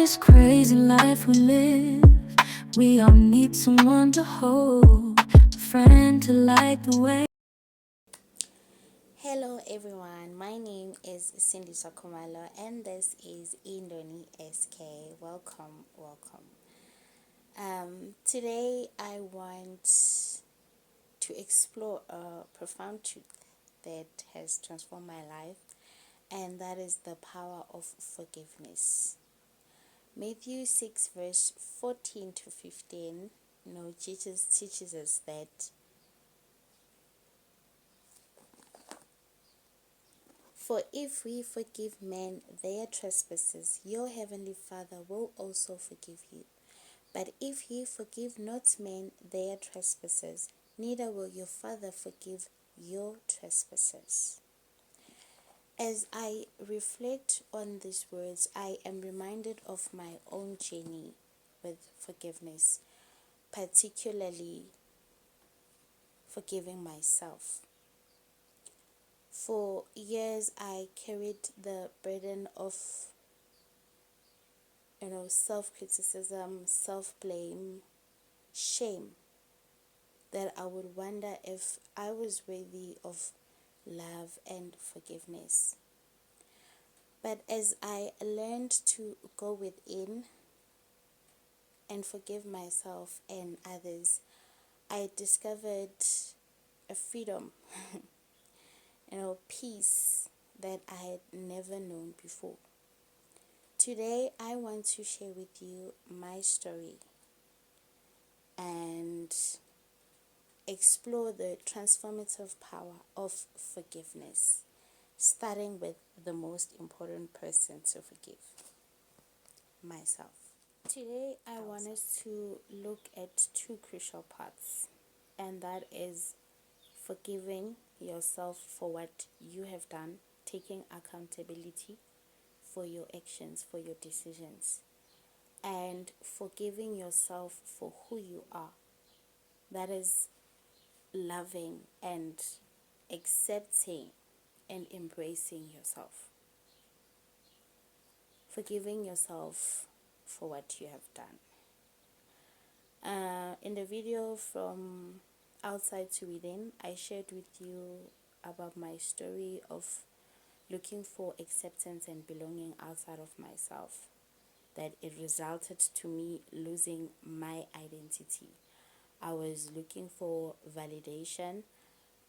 this crazy life we live, we all need someone to hold, a friend to light the way. Hello everyone, my name is Cindy Sakumalo and this is Indoni SK. Welcome. Today I want to explore a profound truth that has transformed my life, and that is the power of forgiveness. Matthew 6 verse 14 to 15, Jesus teaches us that for if we forgive men their trespasses, your heavenly Father will also forgive you. But if ye forgive not men their trespasses, neither will your Father forgive your trespasses. As I reflect on these words, I am reminded of my own journey with forgiveness, particularly forgiving myself. For years, I carried the burden of self-criticism, self-blame, shame, that I would wonder if I was worthy of love and forgiveness. But as I learned to go within and forgive myself and others, I discovered a freedom, peace that I had never known before. Today, I want to share with you my story and explore the transformative power of forgiveness, starting with the most important person to forgive, myself. Today, I want us to look at two crucial parts, and that is forgiving yourself for what you have done, taking accountability for your actions, for your decisions, and forgiving yourself for who you are. That is loving and accepting and embracing yourself. Forgiving yourself for what you have done. In the video from Outside to Within, I shared with you about my story of looking for acceptance and belonging outside of myself, that it resulted to me losing my identity. I was looking for validation.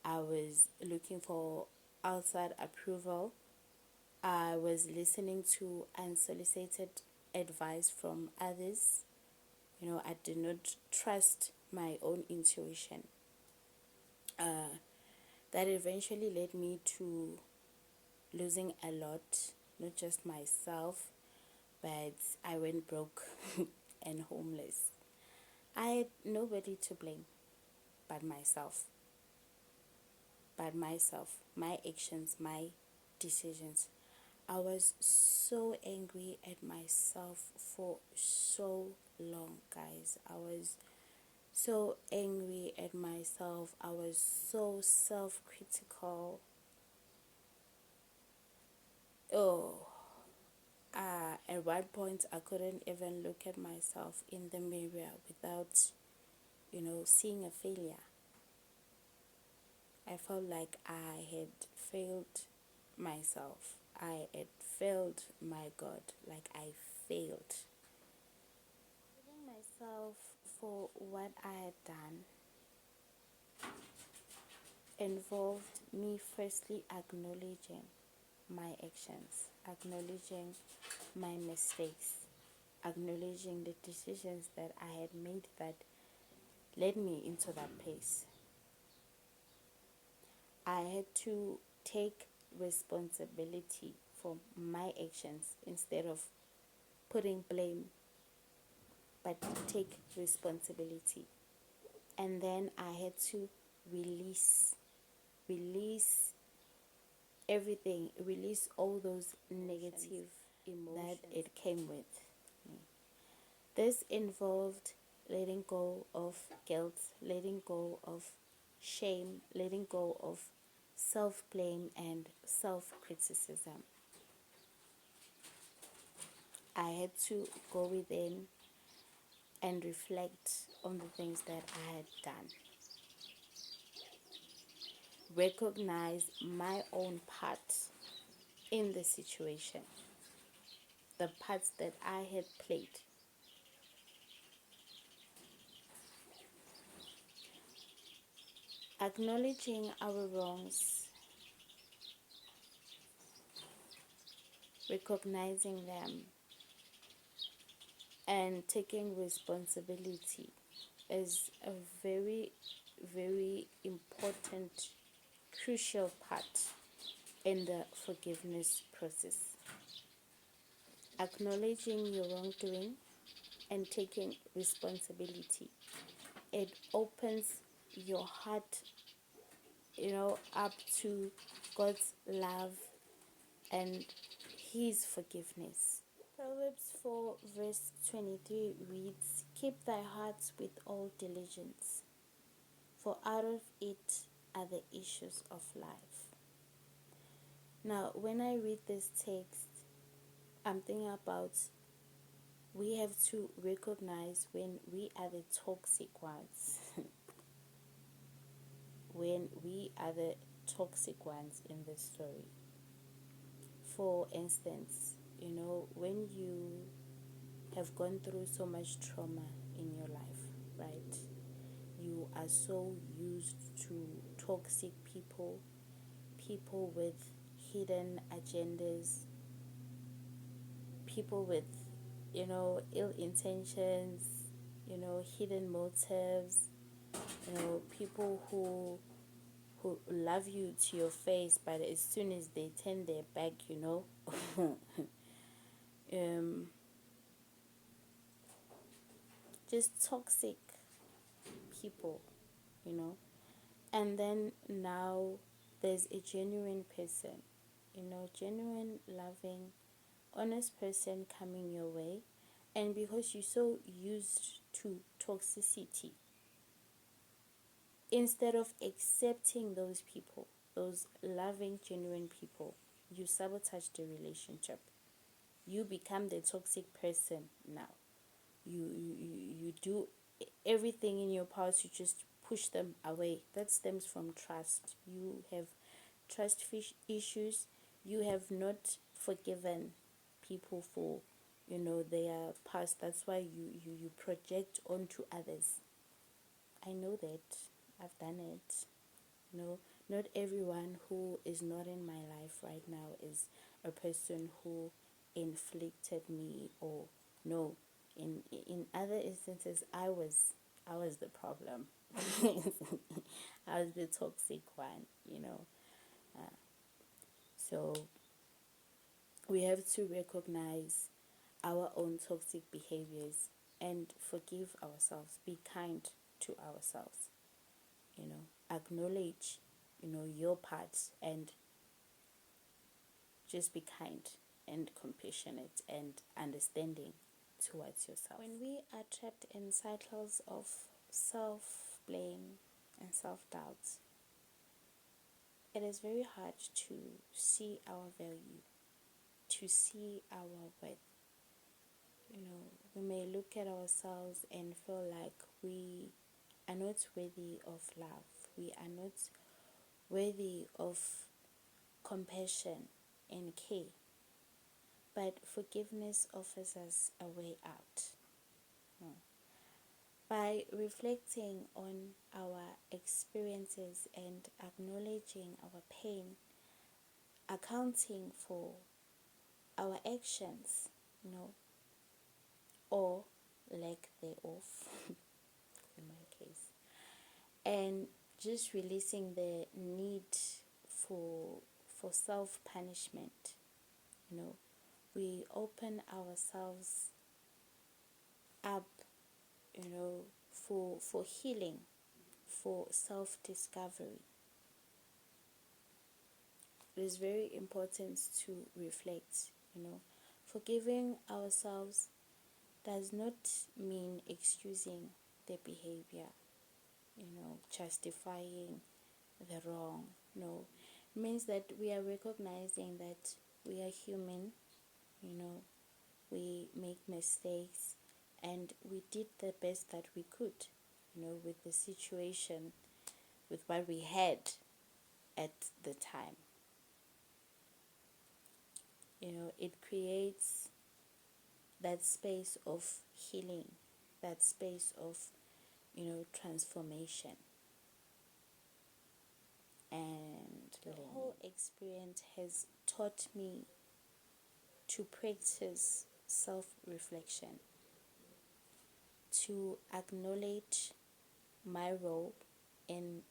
I was looking for outside approval. I was listening to unsolicited advice from others. I did not trust my own intuition. That eventually led me to losing a lot, not just myself, but I went broke and homeless. I had nobody to blame but myself. My actions, my decisions. I was so angry at myself for so long, guys. I was so angry at myself. I was so self-critical. At one point, I couldn't even look at myself in the mirror without, seeing a failure. I felt like I had failed myself. I had failed my God. Like I failed. Forgiving myself for what I had done involved me firstly acknowledging my actions, acknowledging my mistakes, acknowledging the decisions that I had made that led me into that place. I had to take responsibility for my actions instead of putting blame, but take responsibility. And then I had to release everything, release all those negative emotions that it came with. This involved letting go of guilt, letting go of shame, letting go of self-blame and self-criticism. I had to go within and reflect on the things that I had done. Recognize my own part in the situation, the parts that I had played. Acknowledging our wrongs, recognizing them, and taking responsibility is a very, very important, crucial part in the forgiveness process. Acknowledging your wrongdoing and taking responsibility, it opens your heart, up to God's love and His forgiveness. Proverbs 4 verse 23 reads, "Keep thy heart with all diligence, for out of it are the issues of life." Now, when I read this text, I'm thinking about we have to recognize when we are the toxic ones. When we are the toxic ones in the story. For instance, when you have gone through so much trauma in your life, right? You are so used to toxic people, people with hidden agendas, people with, ill intentions, hidden motives, people who love you to your face, but as soon as they turn their back, just toxic people, and then now there's a genuine person, genuine, loving, honest person coming your way, and because you're so used to toxicity, instead of accepting those people, those loving, genuine people, you sabotage the relationship. You become the toxic person now. You do everything in your power to just push them away. That stems from trust. You have trust issues. You have not forgiven people for, their past. That's why you project onto others. I know that. I've done it. Not everyone who is not in my life right now is a person who inflicted me, or no. In other instances, I was the problem. I was the toxic one, So we have to recognize our own toxic behaviors and forgive ourselves. Be kind to ourselves. Acknowledge, your parts, and just be kind and compassionate and understanding towards yourself. When we are trapped in cycles of self-blame and self-doubt, it is very hard to see our value, to see our worth. We may look at ourselves and feel like we are not worthy of love. We are not worthy of compassion and care. But forgiveness offers us a way out. By reflecting on our experiences and acknowledging our pain, accounting for our actions, or lack thereof, in my case, and just releasing the need for self-punishment, we open ourselves up, for healing, for self-discovery. It is very important to reflect, Forgiving ourselves does not mean excusing the behavior, justifying the wrong. No, it means that we are recognizing that we are human, we make mistakes, and we did the best that we could, with the situation, with what we had at the time. It creates that space of healing, that space of, transformation. And the whole experience has taught me to practice self-reflection, to acknowledge my role in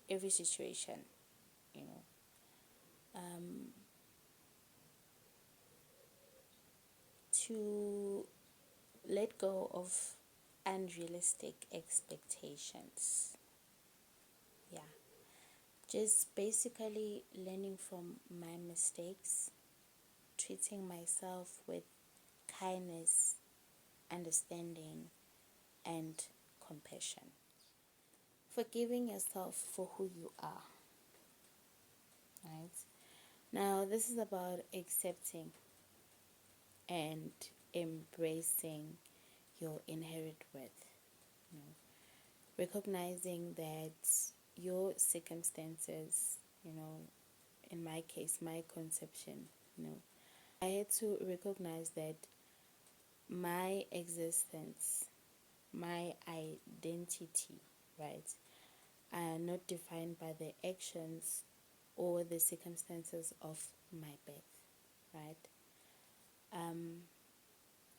every situation, you know. To let go of unrealistic expectations. Yeah. Just basically learning from my mistakes, treating myself with kindness, understanding, and compassion. Forgiving yourself for who you are. Right? Now, this is about accepting and embracing your inherent worth. Recognizing that your circumstances, in my case, my conception, I had to recognize that my existence, my identity, right, are not defined by the actions or the circumstances of my birth, right?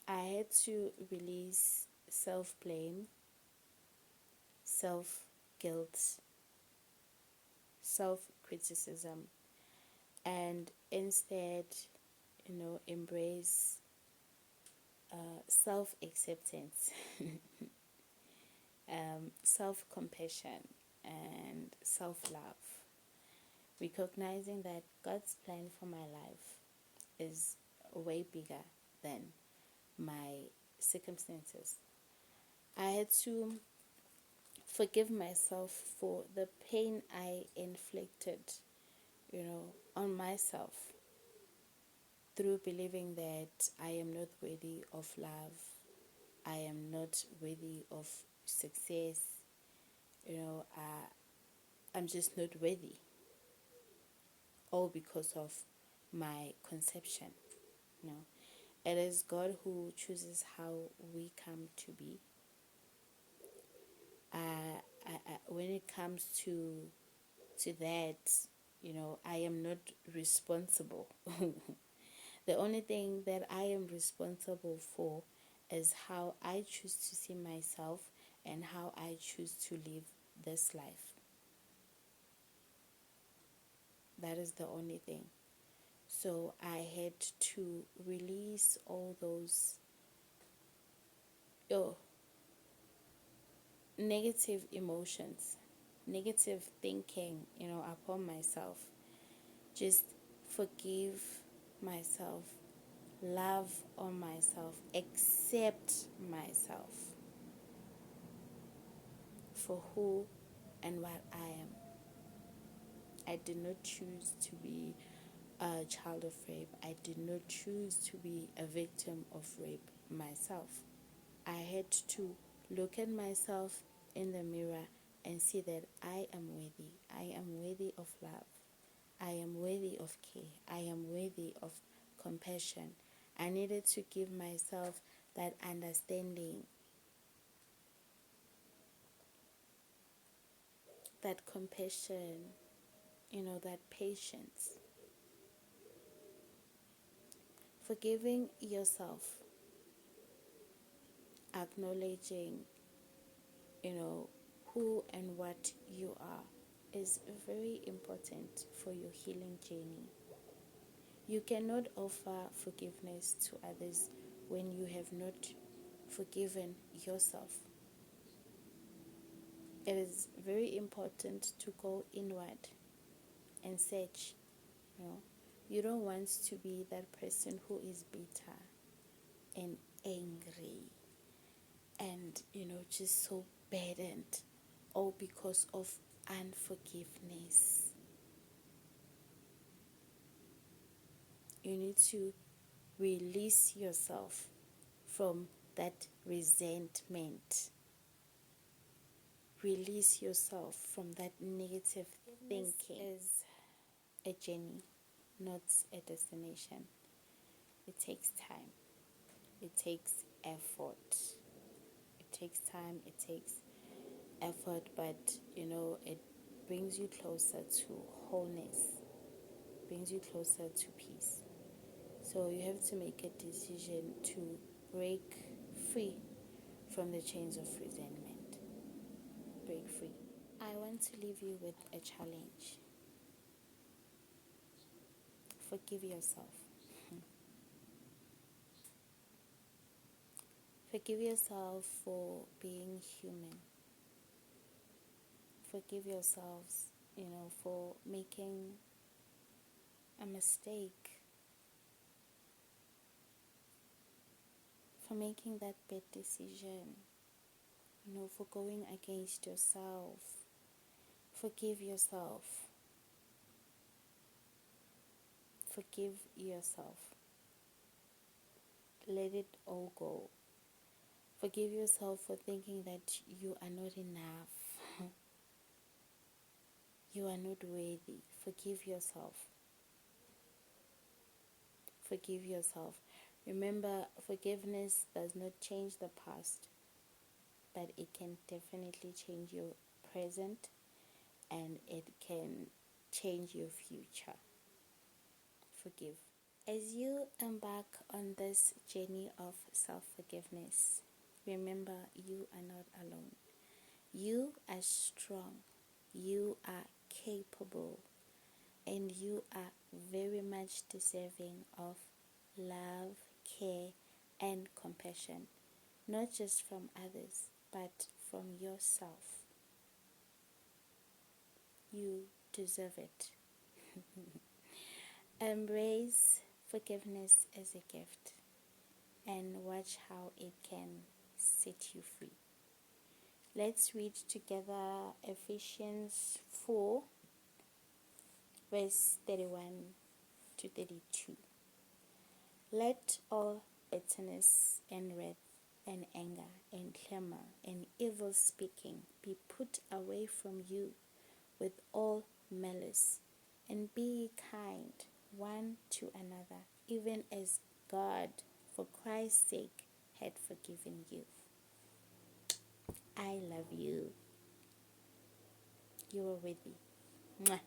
I had to release self-blame, self-guilt, self-criticism, and instead, embrace self-acceptance, self-compassion, and self-love. Recognizing that God's plan for my life is way bigger than my circumstances. I had to forgive myself for the pain I inflicted, on myself through believing that I am not worthy of love, I am not worthy of success, I'm just not worthy, all because of my conception. It is God who chooses how we come to be. When it comes to that, I am not responsible. The only thing that I am responsible for is how I choose to see myself and how I choose to live this life. That is the only thing. So I had to release all those negative emotions, negative thinking, upon myself. Just forgive myself, love on myself, accept myself for who and what I am. I did not choose to be a child of rape. I did not choose to be a victim of rape myself. I had to look at myself in the mirror and see that I am worthy. I am worthy of love. I am worthy of care. I am worthy of compassion. I needed to give myself that understanding, that compassion, that patience. Forgiving yourself, acknowledging, who and what you are is very important for your healing journey. You cannot offer forgiveness to others when you have not forgiven yourself. It is very important to go inward and search. You don't want to be that person who is bitter and angry and, just so burdened, all because of unforgiveness. You need to Release yourself from that resentment. Release yourself from that negative thinking. Is a journey, not a destination. It takes time. It takes effort. It takes time. It takes effort, but it brings you closer to wholeness, brings you closer to peace. So you have to make a decision to break free from the chains of resentment. Break free. I want to leave you with a challenge. Forgive yourself. Forgive yourself for being human. Forgive yourselves, for making a mistake, for making that bad decision, for going against yourself. Forgive yourself. Forgive yourself. Let it all go. Forgive yourself for thinking that you are not enough. You are not worthy. Forgive yourself. Forgive yourself. Remember, forgiveness does not change the past, but it can definitely change your present, and it can change your future. Forgive. As you embark on this journey of self-forgiveness, remember you are not alone. You are strong. You are capable. And you are very much deserving of love, care, and compassion. Not just from others, but from yourself. You deserve it. Embrace forgiveness as a gift and watch how it can set you free. Let's read together Ephesians 4, verse 31 to 32. Let all bitterness and wrath and anger and clamor and evil speaking be put away from you with all malice, and be ye kind one to another, even as God, for Christ's sake, had forgiven you. I love you. You are worthy. Mwah.